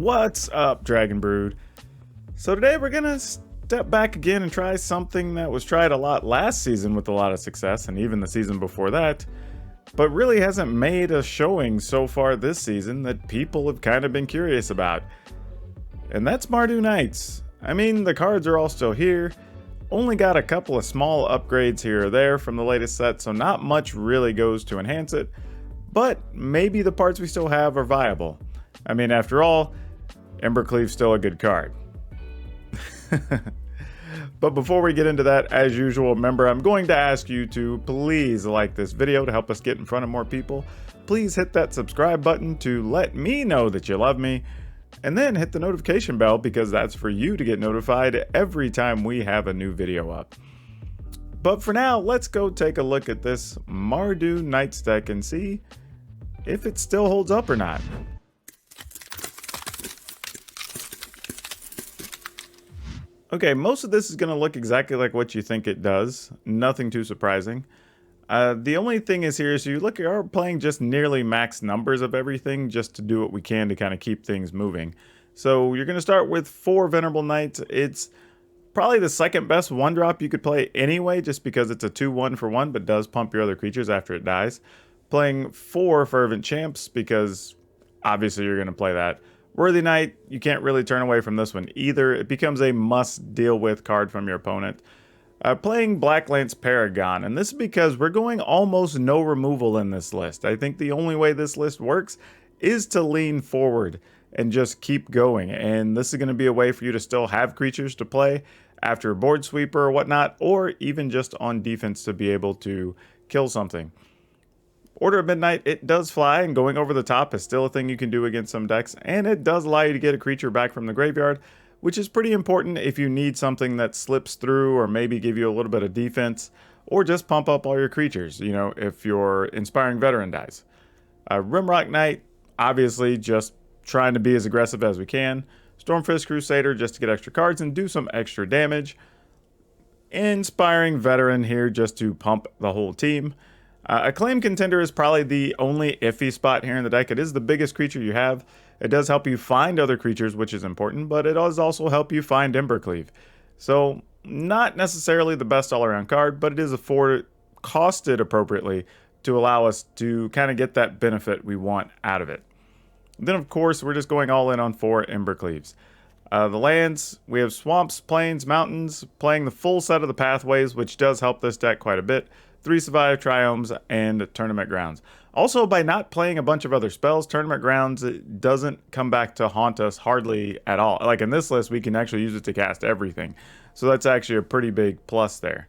What's up, Dragon Brood? So today we're gonna step back again and try something that was tried a lot last season with a lot of success, and even the season before that, but really hasn't made a showing so far this season that people have kind of been curious about. And that's Mardu Knights. I mean, the cards are all still here, only got a couple of small upgrades here or there from the latest set, so not much really goes to enhance it, but maybe the parts we still have are viable. I mean, after all, Embercleave's still a good card. But before we get into that, as usual, remember, I'm going to ask you to please like this video to help us get in front of more people. Please hit that subscribe button to let me know that you love me. And then hit the notification bell because that's for you to get notified every time we have a new video up. But for now, let's go take a look at this Mardu Knights deck and see if it still holds up or not. Okay, most of this is going to look exactly like what you think it does. Nothing too surprising. The only thing is here is you are playing just nearly max numbers of everything just to do what we can to kind of keep things moving. So you're going to start with 4 Venerable Knights. It's probably the second best 1-drop you could play anyway, just because it's a 2-1 for 1, but does pump your other creatures after it dies. Playing 4 Fervent Champs, because obviously you're going to play that. Worthy Knight, you can't really turn away from this one either. It becomes a must-deal-with card from your opponent. Playing Blacklance Paragon, and this is because we're going almost no removal in this list. I think the only way this list works is to lean forward and just keep going, and this is going to be a way for you to still have creatures to play after a board sweeper or whatnot, or even just on defense to be able to kill something. Order of Midnight, it does fly, and going over the top is still a thing you can do against some decks, and it does allow you to get a creature back from the graveyard, which is pretty important if you need something that slips through or maybe give you a little bit of defense, or just pump up all your creatures, you know, if your Inspiring Veteran dies. Rimrock Knight, obviously just trying to be as aggressive as we can. Stormfist Crusader, just to get extra cards and do some extra damage. Inspiring Veteran here just to pump the whole team. Acclaim Contender is probably the only iffy spot here in the deck. It is the biggest creature you have. It does help you find other creatures, which is important, but it does also help you find Embercleave. So, not necessarily the best all-around card, but it is costed appropriately to allow us to kind of get that benefit we want out of it. Then, of course, we're just going all in on 4 Embercleaves. The lands, we have Swamps, Plains, Mountains, playing the full set of the Pathways, which does help this deck quite a bit. 3 Survive, Triomes, and Tournament Grounds. Also, by not playing a bunch of other spells, Tournament Grounds, it doesn't come back to haunt us hardly at all. Like in this list, we can actually use it to cast everything. So that's actually a pretty big plus there.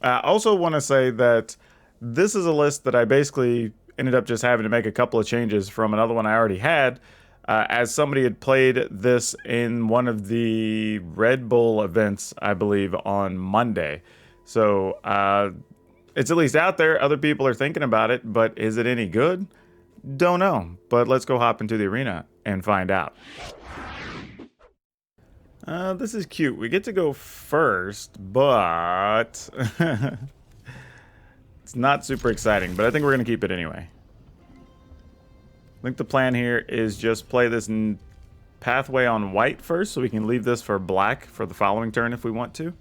I also want to say that this is a list that I basically ended up just having to make a couple of changes from another one I already had, as somebody had played this in one of the Red Bull events, I believe, on Monday. So, it's at least out there. Other people are thinking about it, but is it any good? Don't know. But let's go hop into the arena and find out. This is cute. We get to go first, but it's not super exciting, but I think we're going to keep it anyway. I think the plan here is just play this pathway on white first, so we can leave this for black for the following turn if we want to.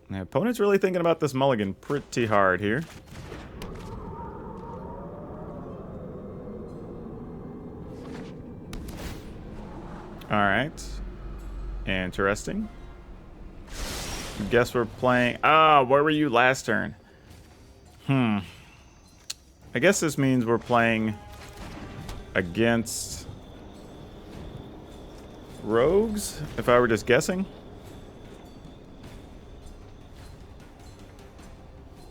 The opponent's really thinking about this mulligan pretty hard here. Alright. Interesting. Guess we're playing... where were you last turn? I guess this means we're playing against Rogues, if I were just guessing.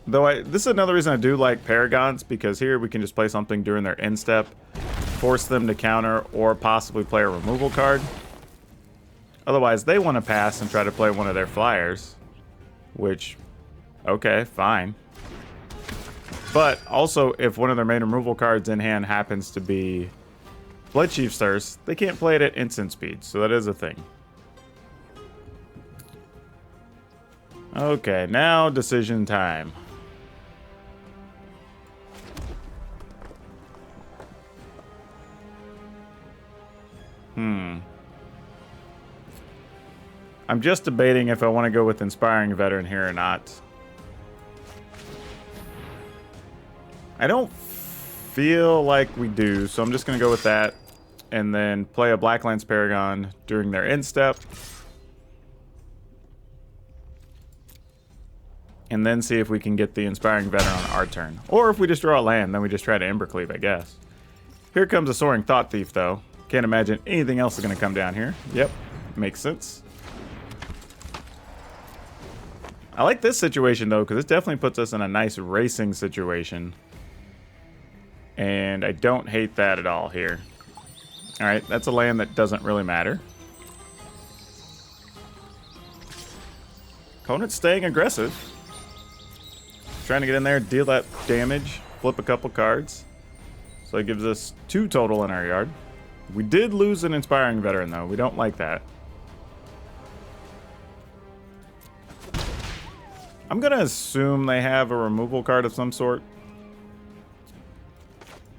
Though this is another reason I do like Paragons, because here we can just play something during their end step, force them to counter, or possibly play a removal card. Otherwise, they want to pass and try to play one of their flyers, which, okay, fine. But also, if one of their main removal cards in hand happens to be Bloodchief's Thirst, they can't play it at instant speed, so that is a thing. Okay, now decision time. I'm just debating if I want to go with Inspiring Veteran here or not. I don't feel like we do, so I'm just going to go with that. And then play a Blacklands Paragon during their end step. And then see if we can get the Inspiring Veteran on our turn. Or if we just draw a land, then we just try to Embercleave, I guess. Here comes a Soaring Thought Thief, though. Can't imagine anything else is going to come down here. Yep, makes sense. I like this situation, though, because this definitely puts us in a nice racing situation. And I don't hate that at all here. Alright, that's a land that doesn't really matter. Opponent's staying aggressive. Trying to get in there, deal that damage, flip a couple cards. So it gives us 2 total in our yard. We did lose an Inspiring Veteran, though. We don't like that. I'm going to assume they have a removal card of some sort.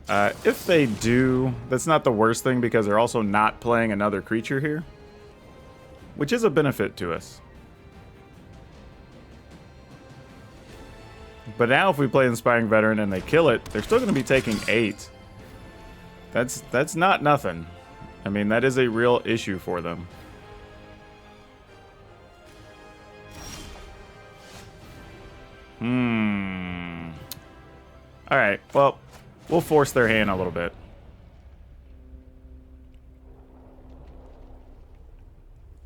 If they do, that's not the worst thing because they're also not playing another creature here. Which is a benefit to us. But now if we play Inspiring Veteran and they kill it, they're still going to be taking 8. That's not nothing. I mean, that is a real issue for them. Alright, well, we'll force their hand a little bit.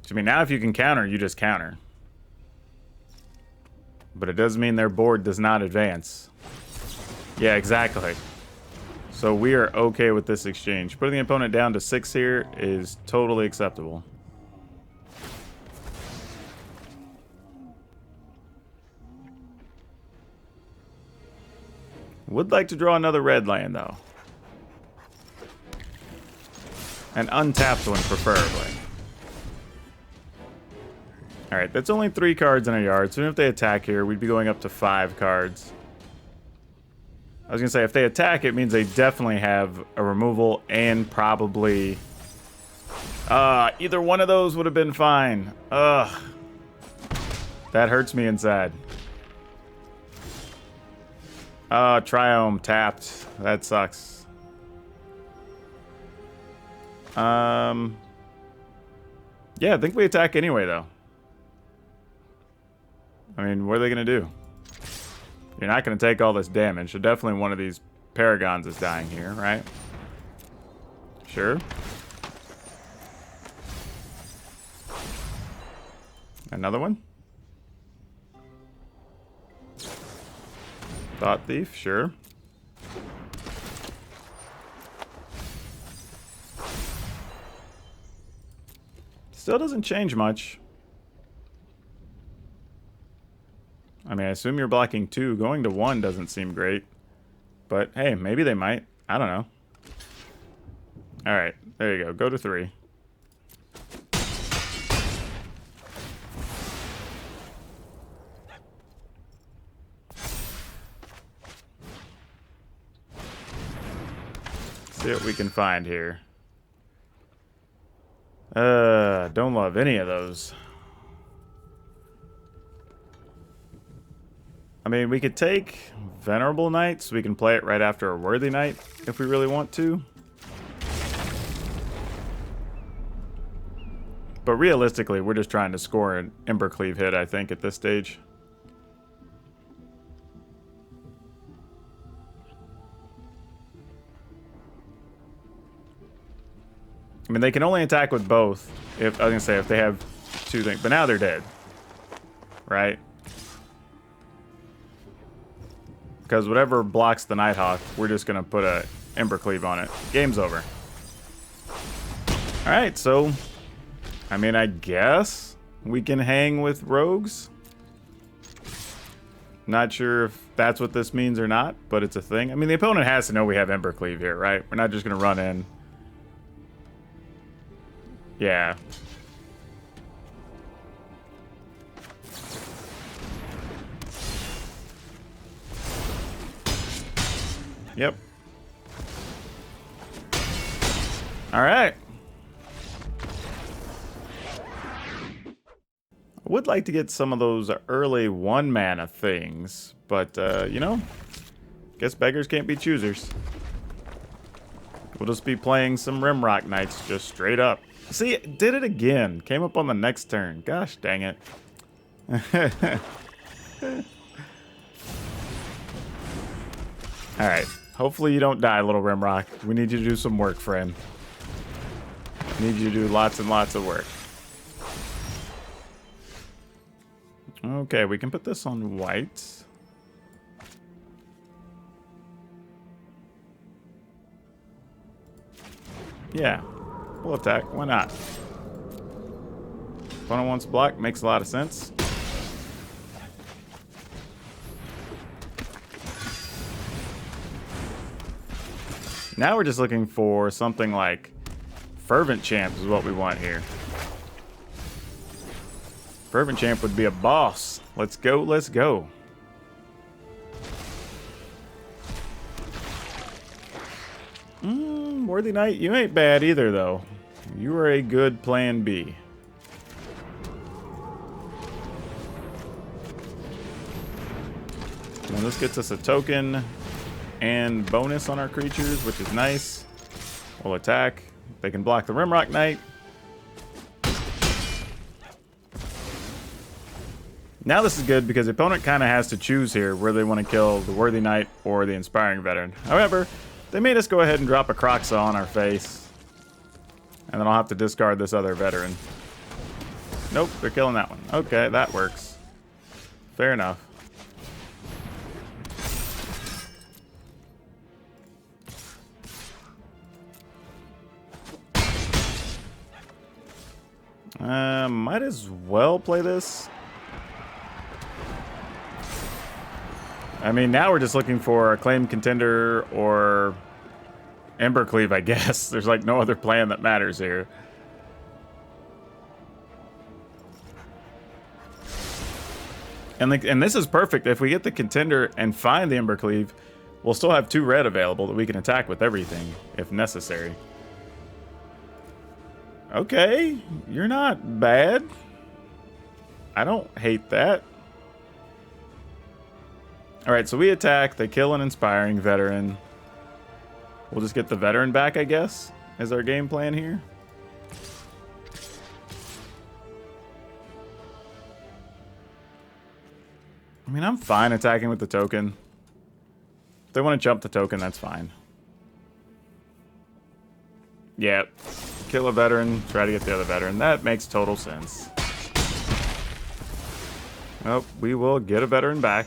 I mean, now if you can counter, you just counter. But it does mean their board does not advance. Yeah, exactly. So we are okay with this exchange. Putting the opponent down to 6 here is totally acceptable. Would like to draw another red land, though. An untapped one, preferably. Alright, that's only 3 cards in a yard, so even if they attack here, we'd be going up to 5 cards. I was going to say, if they attack, it means they definitely have a removal and probably... either one of those would have been fine. Ugh. That hurts me inside. Triome tapped. That sucks. Yeah, I think we attack anyway, though. I mean, what are they going to do? You're not going to take all this damage, so definitely one of these Paragons is dying here, right? Sure. Another one? Thought Thief, sure. Still doesn't change much. I mean, I assume you're blocking 2. Going to 1 doesn't seem great. But, hey, maybe they might. I don't know. Alright, there you go. Go to 3. See what we can find here. Don't love any of those. I mean, we could take Venerable Knights. We can play it right after a Worthy Knight if we really want to. But realistically, we're just trying to score an Embercleave hit, I think, at this stage. I mean, they can only attack with both. If I was gonna say if they have 2 things, but now they're dead, right? Because whatever blocks the Nighthawk, we're just gonna put a Embercleave on it. Game's over. All right, so I mean, I guess we can hang with Rogues. Not sure if that's what this means or not, but it's a thing. I mean, the opponent has to know we have Embercleave here, right? We're not just gonna run in. Yeah. Yep. All right. I would like to get some of those early 1-mana things, but, you know, guess beggars can't be choosers. We'll just be playing some Rimrock Knights just straight up. See, it did it again. Came up on the next turn. Gosh dang it. Alright. Hopefully you don't die, little Rimrock. We need you to do some work, friend. We need you to do lots and lots of work. Okay, we can put this on white. Yeah, we'll attack. Why not? Opponent wants to block. Makes a lot of sense. Now we're just looking for something like Fervent Champ is what we want here. Fervent Champ would be a boss. Let's go, let's go. Worthy Knight, you ain't bad either, though. You are a good plan B. And this gets us a token and bonus on our creatures, which is nice. We'll attack. They can block the Rimrock Knight. Now this is good because the opponent kind of has to choose here where they want to kill the Worthy Knight or the Inspiring Veteran. However, they made us go ahead and drop a Croxa on our face. And then I'll have to discard this other veteran. Nope, they're killing that one. Okay, that works. Fair enough. Might as well play this. I mean, now we're just looking for a Claimed Contender or Embercleave, I guess. There's like no other plan that matters here. And this is perfect. If we get the Contender and find the Embercleave, we'll still have 2 red available that we can attack with everything if necessary. Okay, you're not bad. I don't hate that. Alright, so we attack, they kill an Inspiring Veteran. We'll just get the Veteran back, I guess, is our game plan here. I mean, I'm fine attacking with the token. If they want to jump the token, that's fine. Yeah, kill a Veteran, try to get the other Veteran. That makes total sense. Oh, we will get a Veteran back.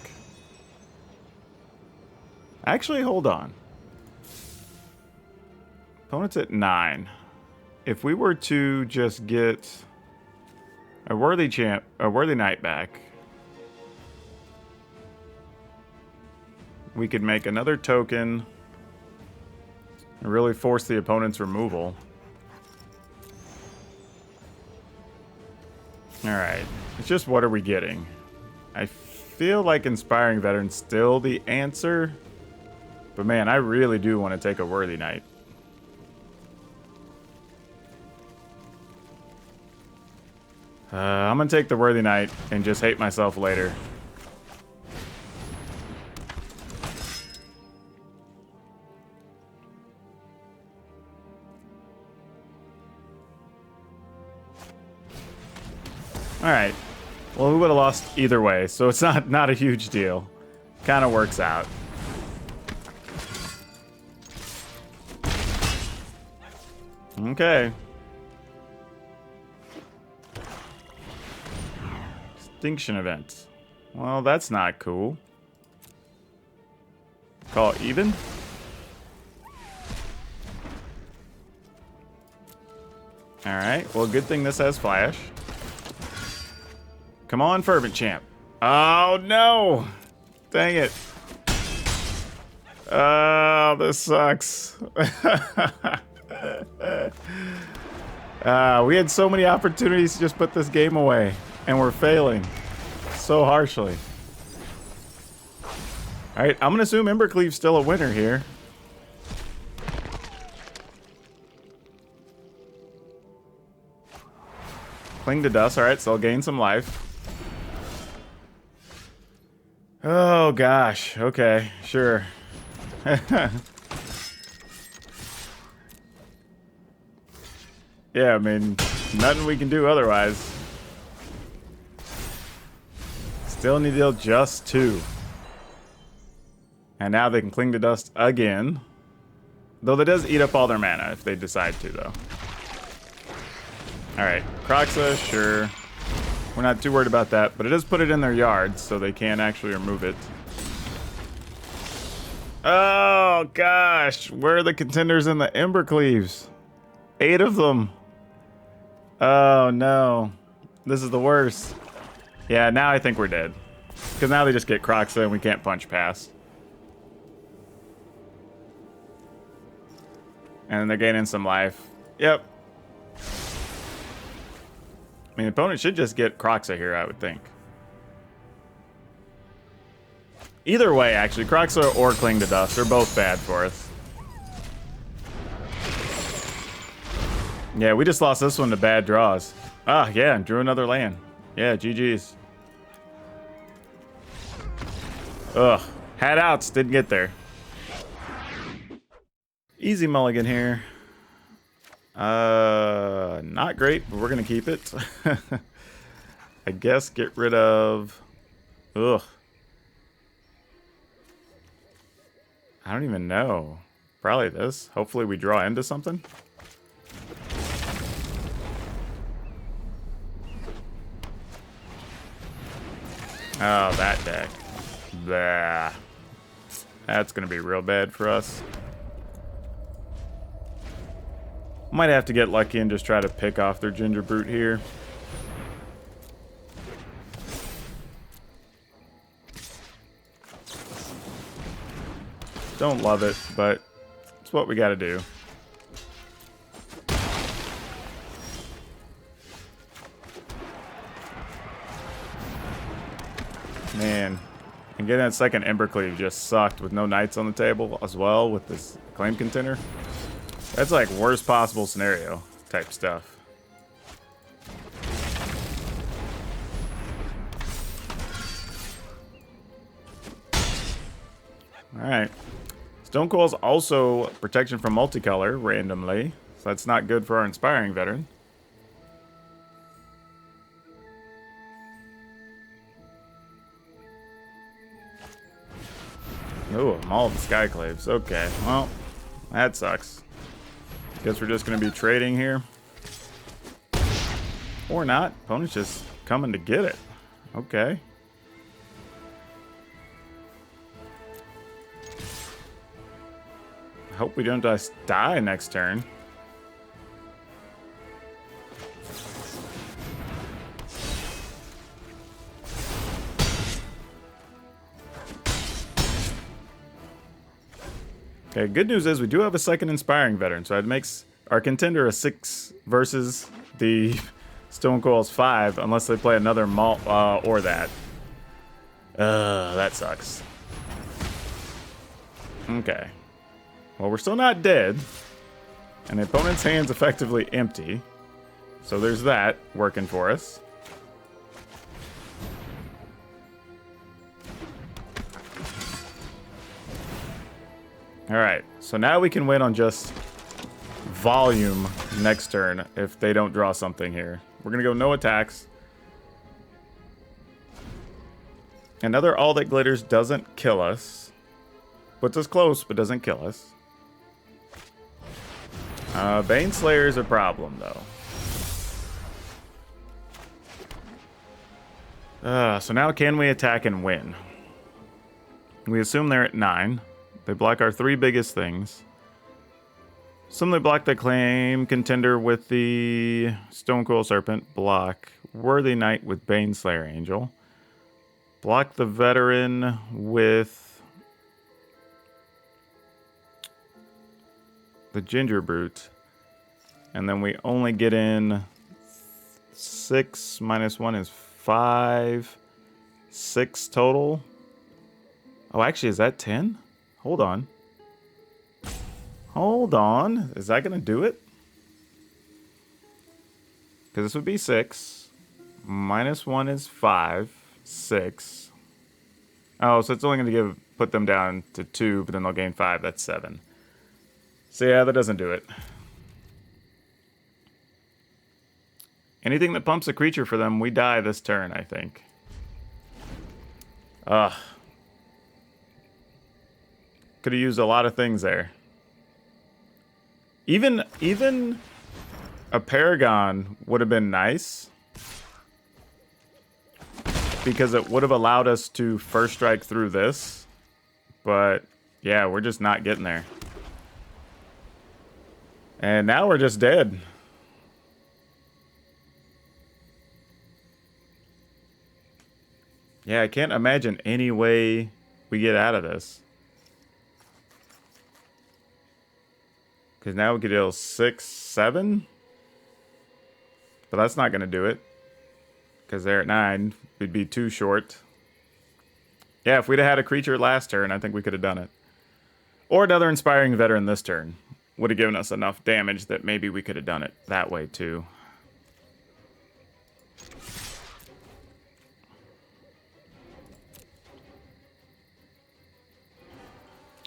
Actually, hold on. Opponent's at 9. If we were to just get a Worthy Knight back, we could make another token and really force the opponent's removal. Alright. It's just what are we getting? I feel like Inspiring Veteran's still the answer. But man, I really do want to take a Worthy Knight. I'm going to take the Worthy Knight and just hate myself later. Alright. Well, we would have lost either way, so it's not a huge deal. Kind of works out. Okay. Extinction event. Well, that's not cool. Call it even? Alright, well, good thing this has flash. Come on, Fervent Champ. Oh, no! Dang it. Oh, this sucks. We had so many opportunities to just put this game away, and we're failing so harshly. Alright, I'm going to assume Embercleave's still a winner here. Cling to Dust, alright, so I'll gain some life. Oh gosh. Okay, sure. Yeah, I mean, nothing we can do otherwise. Still need to deal just 2. And now they can cling to dust again. Though that does eat up all their mana if they decide to, though. Alright, Kroxa, sure. We're not too worried about that, but it does put it in their yard, so they can't actually remove it. Oh, gosh. Where are the contenders in the Embercleaves? 8 of them. Oh, no. This is the worst. Yeah, now I think we're dead. Because now they just get Kroxa and we can't punch past. And they're gaining some life. Yep. I mean, the opponent should just get Kroxa here, I would think. Either way, actually, Kroxa or Cling to Dust are both bad for us. Yeah, we just lost this one to bad draws. Ah, yeah, and drew another land. Yeah, GG's. Ugh. Had outs, didn't get there. Easy mulligan here. Not great, but we're gonna keep it. I guess get rid of... Ugh. I don't even know. Probably this. Hopefully we draw into something. Oh, that deck. Blah. That's gonna be real bad for us. Might have to get lucky and just try to pick off their Ginger Brute here. Don't love it, but it's what we gotta do. Man, and getting that second Embercleave just sucked with no knights on the table as well with this claim contender. That's like worst possible scenario type stuff. Alright. Stonecoil's also protection from multicolor randomly, so that's not good for our Inspiring Veteran. Ooh, Maul of the Skyclaves. Okay, well, that sucks. Guess we're just going to be trading here. Or not. Opponent's just coming to get it. Okay. I hope we don't just die next turn. Okay, good news is we do have a second Inspiring Veteran, so it makes our contender a 6 versus the Stonecoil's 5, unless they play another Maul or that. That sucks. Okay. Well, we're still not dead, and the opponent's hand's effectively empty, so there's that working for us. Alright, so now we can win on just volume next turn if they don't draw something here. We're going to go no attacks. Another All That Glitters doesn't kill us. Puts us close, but doesn't kill us. Baneslayer is a problem, though. So now can we attack and win? We assume they're at 9. They block our 3 biggest things. Some they block the claim contender with the Stonecoil Serpent. Block Worthy Knight with Baneslayer Angel. Block the Veteran with the Ginger Brute. And then we only get in 6 minus 1 is 5. 6 total. Oh, actually, is that 10? Hold on. Hold on. Is that going to do it? Because this would be 6. Minus 1 is 5. 6. Oh, so it's only going to put them down to 2, but then they'll gain 5. That's 7. So yeah, that doesn't do it. Anything that pumps a creature for them, we die this turn, I think. Ugh. Could have used a lot of things there. Even a Paragon would have been nice. Because it would have allowed us to first strike through this. But, yeah, we're just not getting there. And now we're just dead. Yeah, I can't imagine any way we get out of this. Because now we could deal 6, 7. But that's not going to do it. Because they're at 9. We'd be too short. Yeah, if we'd have had a creature last turn, I think we could have done it. Or another Inspiring Veteran this turn. Would have given us enough damage that maybe we could have done it that way too.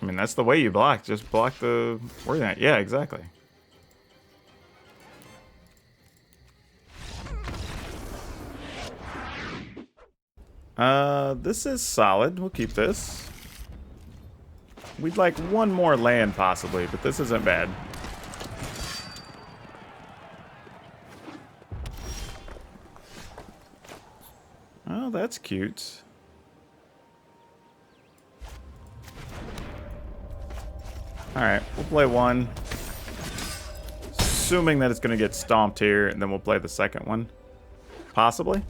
I mean, that's the way you block. Just block the word that. Yeah, exactly. This is solid. We'll keep this. We'd like one more land, possibly, but this isn't bad. Oh, that's cute. Alright, we'll play one. Assuming that it's going to get stomped here, and then we'll play the second one. Possibly.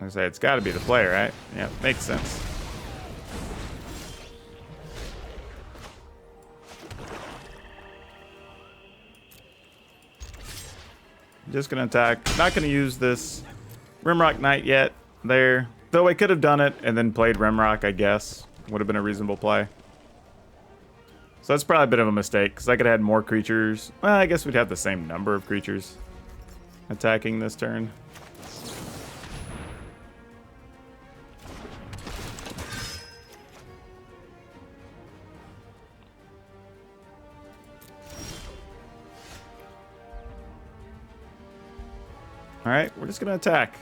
Like I say, it's got to be the play, right? Yeah, makes sense. Just gonna attack. Not gonna use this Rimrock Knight yet. There. Though I could have done it and then played Rimrock, I guess. Would have been a reasonable play. So that's probably a bit of a mistake, because I could have had more creatures. Well, I guess we'd have the same number of creatures attacking this turn. Alright, we're just going to attack.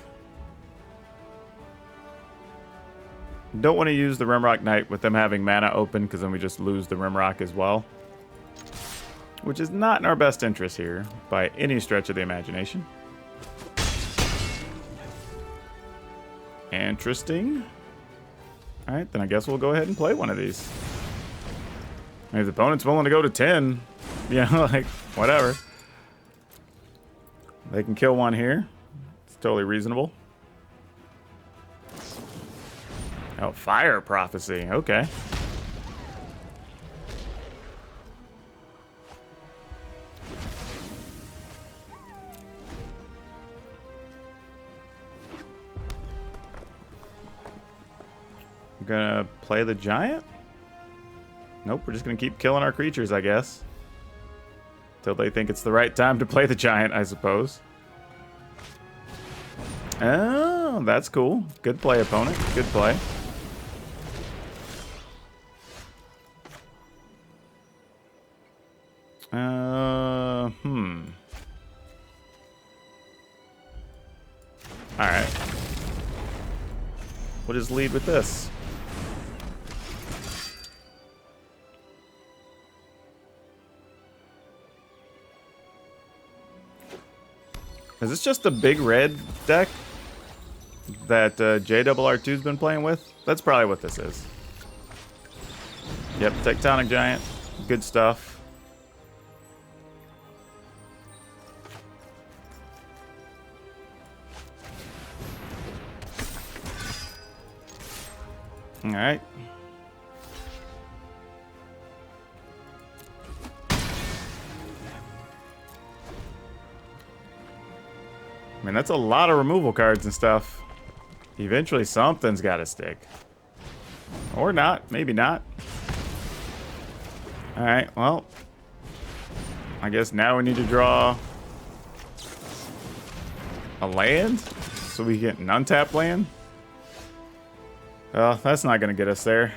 Don't want to use the Rimrock Knight with them having mana open, because then we just lose the Rimrock as well. Which is not in our best interest here, by any stretch of the imagination. Interesting. Alright, then I guess we'll go ahead and play one of these. Maybe the opponent's willing to go to 10. Yeah, like, whatever. They can kill one here. It's totally reasonable. Oh, Fire Prophecy. Okay. We're gonna play the giant? Nope, we're just gonna keep killing our creatures, I guess. Till they think it's the right time to play the giant, I suppose. Oh, that's cool. Good play, opponent. Good play. Alright. We'll just lead with this. Is this just the big red deck that JRR2's been playing with? That's probably what this is. Yep, Tectonic Giant. Good stuff. Alright. I mean, that's a lot of removal cards and stuff. Eventually something's got to stick. Or not. Maybe not. Alright, well. I guess now we need to draw a land? so we get an untap land? Well, that's not going to get us there.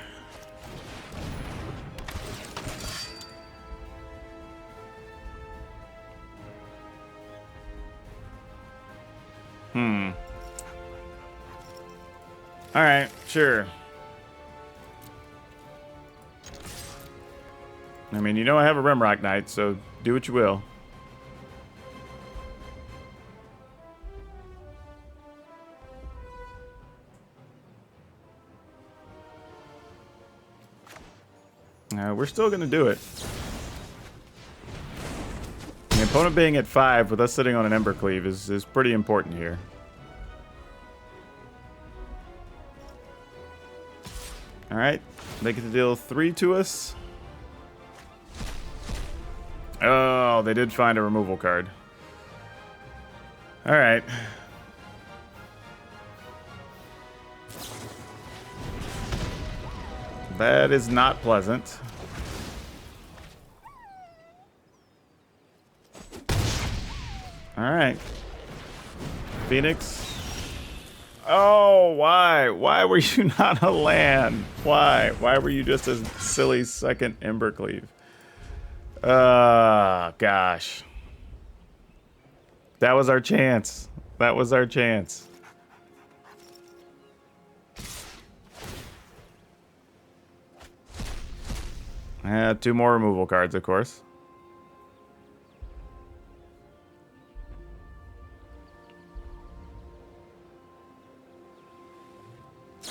Alright, sure. I mean, you know I have a Rimrock Knight, so do what you will. We're still going to do it. The opponent being at 5 with us sitting on an Embercleave is pretty important here. Alright, they get to deal 3 to us. Oh, they did find a removal card. Alright. That is not pleasant. Alright. Phoenix. Oh, why? Why were you not a land? Why? Why were you just a silly second Embercleave? Gosh. That was our chance. That was our chance. Two more removal cards, of course. I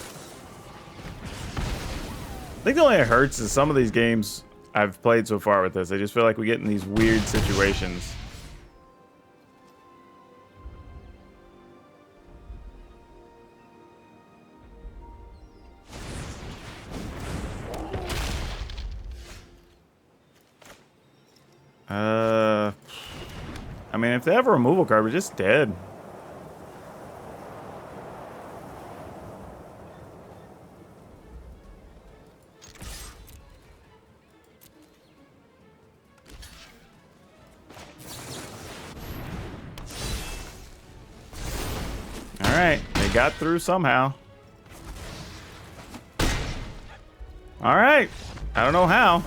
think the only thing that hurts is some of these games I've played so far with this. I just feel like we get in these weird situations. I mean, if they have a removal card, we're just dead. Alright, they got through somehow. Alright, I don't know how.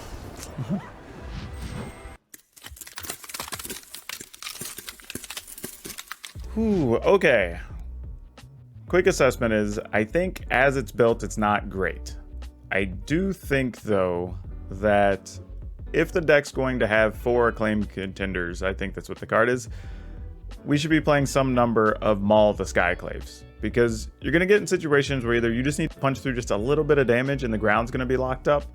Whew, okay. Quick assessment is, I think as it's built, it's not great. I do think, though, that if the deck's going to have 4 acclaimed contenders, I think that's what the card is, we should be playing some number of Maul the Skyclaves. Because you're going to get in situations where either you just need to punch through just a little bit of damage and the ground's going to be locked up,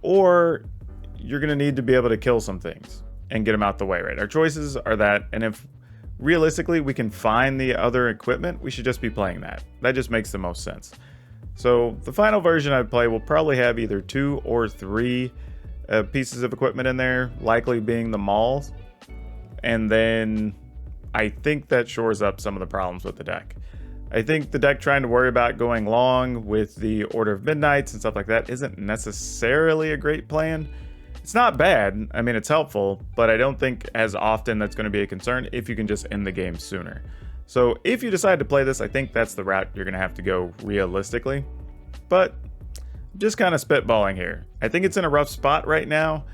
or you're going to need to be able to kill some things and get them out the way, right? Our choices are that, and if realistically we can find the other equipment, we should just be playing that. That just makes the most sense. So the final version I'd play will probably have either 2 or 3 pieces of equipment in there, likely being the Mauls, and then I think that shores up some of the problems with the deck. I think the deck trying to worry about going long with the Order of Midnights and stuff like that isn't necessarily a great plan. It's not bad, I mean it's helpful, but I don't think as often that's going to be a concern if you can just end the game sooner. So if you decide to play this, I think that's the route you're going to have to go realistically. But just kind of spitballing here. I think it's in a rough spot right now.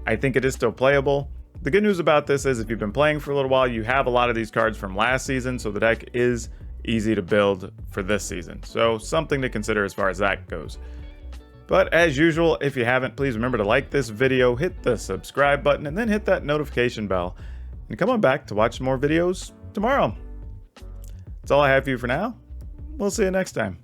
I think it is still playable. The good news about this is if you've been playing for a little while, you have a lot of these cards from last season, so the deck is easy to build for this season. So something to consider as far as that goes. But as usual, if you haven't, please remember to like this video, hit the subscribe button, and then hit that notification bell. And come on back to watch more videos tomorrow. That's all I have for you for now. We'll see you next time.